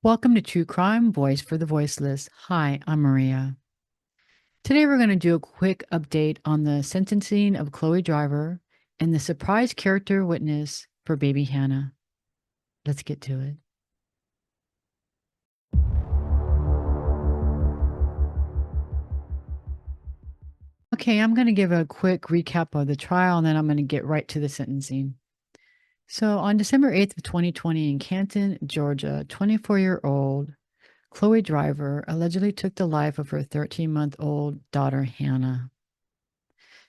Welcome to True Crime Voice for the Voiceless. Hi, I'm Maria. Today we're going to do a quick update on the sentencing of Chloe Driver and the surprise character witness for baby Hannah. Let's get to it. Okay, I'm going to give a quick recap of the trial and then I'm going to get right to the sentencing. So on December 8th of 2020 in Canton, Georgia, 24-year-old Chloe Driver allegedly took the life of her 13-month-old daughter, Hannah,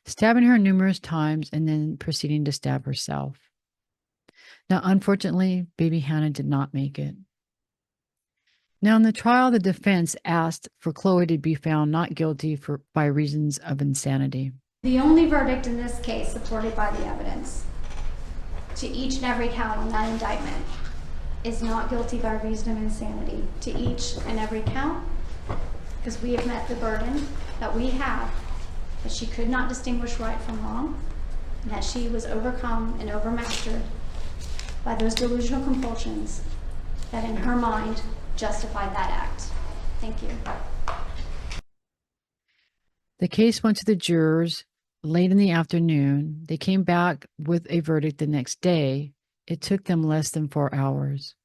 stabbing her numerous times and then proceeding to stab herself. Now, unfortunately, baby Hannah did not make it. Now, in the trial, the defense asked for Chloe to be found not guilty by reasons of insanity. The only verdict in this case supported by the evidence to each and every count on that indictment is not guilty by reason of insanity to each and every count, because we have met the burden that we have that she could not distinguish right from wrong, and that she was overcome and overmastered by those delusional compulsions that in her mind justified that act. Thank you. The case went to the jurors late in the afternoon. They came back with a verdict the next day. It took them less than 4 hours.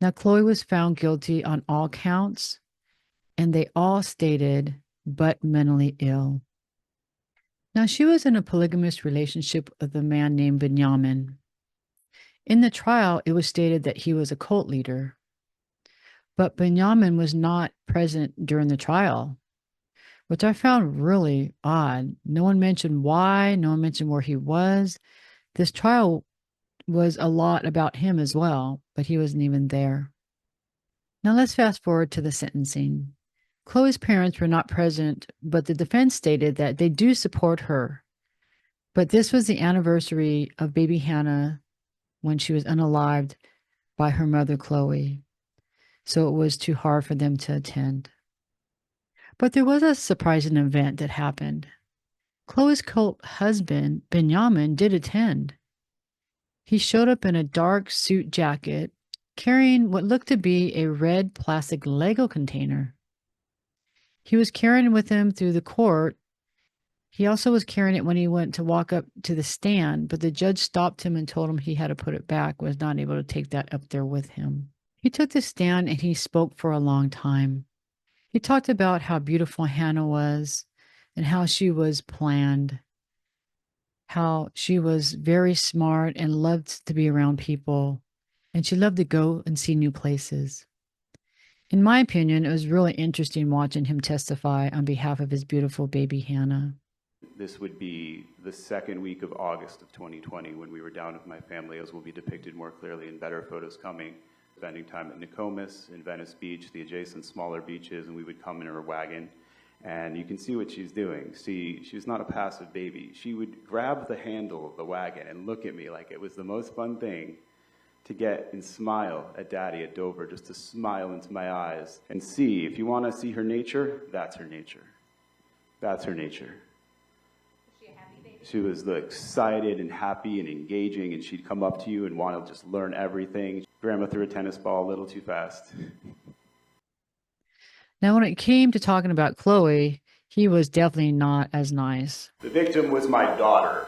Now, Chloe was found guilty on all counts, and they all stated, but mentally ill. Now, she was in a polygamous relationship with a man named Benyamin. In the trial, it was stated that he was a cult leader, but Benyamin was not present during the trial, which I found really odd. No one mentioned why, no one mentioned where he was. This trial was a lot about him as well, but he wasn't even there. Now let's fast forward to the sentencing. Chloe's parents were not present, but the defense stated that they do support her. But this was the anniversary of baby Hannah when she was unalived by her mother, Chloe. So it was too hard for them to attend. But there was a surprising event that happened. Chloe's cult husband, Benyamin, did attend. He showed up in a dark suit jacket, carrying what looked to be a red plastic Lego container. He was carrying it with him through the court. He also was carrying it when he went to walk up to the stand, but the judge stopped him and told him he had to put it back, was not able to take that up there with him. He took the stand and he spoke for a long time. He talked about how beautiful Hannah was and how she was planned, how she was very smart and loved to be around people, and she loved to go and see new places. In my opinion, it was really interesting watching him testify on behalf of his beautiful baby Hannah. This would be the second week of August of 2020 when we were down with my family, as will be depicted more clearly in better photos coming, spending time at Nokomis, in Venice Beach, the adjacent smaller beaches, and we would come in her wagon. And you can see what she's doing. See, she's not a passive baby. She would grab the handle of the wagon and look at me like it was the most fun thing to get and smile at Daddy at Dover, just to smile into my eyes and see. If you want to see her nature, that's her nature. That's her nature. Was she a happy baby? She was excited and happy and engaging, and she'd come up to you and want to just learn everything. Grandma threw a tennis ball a little too fast. Now, when it came to talking about Chloe, he was definitely not as nice. The victim was my daughter,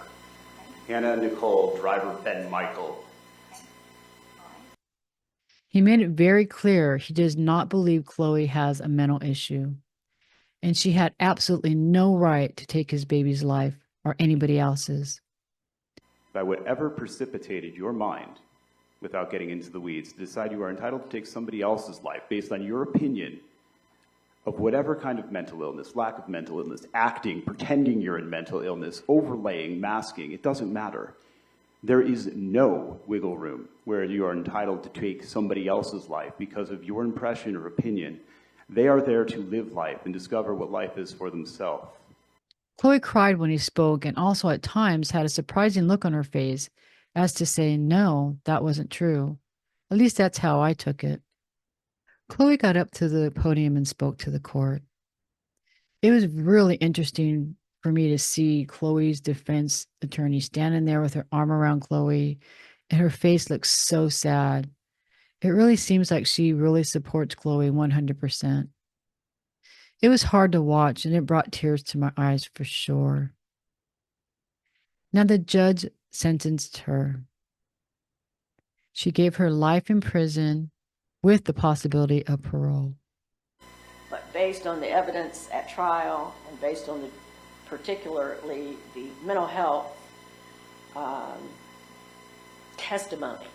Hannah Nicole Driver Ben Michael. He made it very clear he does not believe Chloe has a mental issue, and she had absolutely no right to take his baby's life or anybody else's. By whatever precipitated your mind, without getting into the weeds, to decide you are entitled to take somebody else's life based on your opinion of whatever kind of mental illness, lack of mental illness, acting, pretending you're in mental illness, overlaying, masking, it doesn't matter. There is no wiggle room where you are entitled to take somebody else's life because of your impression or opinion. They are there to live life and discover what life is for themselves. Chloe cried when he spoke and also at times had a surprising look on her face as to say, no, that wasn't true. At least that's how I took it. Chloe got up to the podium and spoke to the court. It was really interesting for me to see Chloe's defense attorney standing there with her arm around Chloe, and her face looked so sad. It really seems like she really supports Chloe 100%. It was hard to watch, and it brought tears to my eyes for sure. Now the judge sentenced her. She gave her life in prison with the possibility of parole. But based on the evidence at trial and based on particularly the mental health testimony,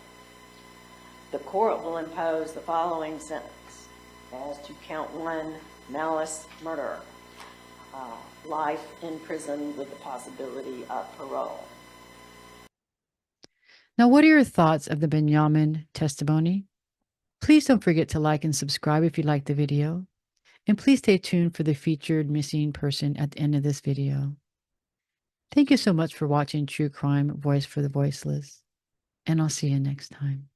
the court will impose the following sentence as to count 1, malice murder, life in prison with the possibility of parole. Now, what are your thoughts of the Benyamin testimony? Please don't forget to like and subscribe if you liked the video. And please stay tuned for the featured missing person at the end of this video. Thank you so much for watching True Crime Voice for the Voiceless. And I'll see you next time.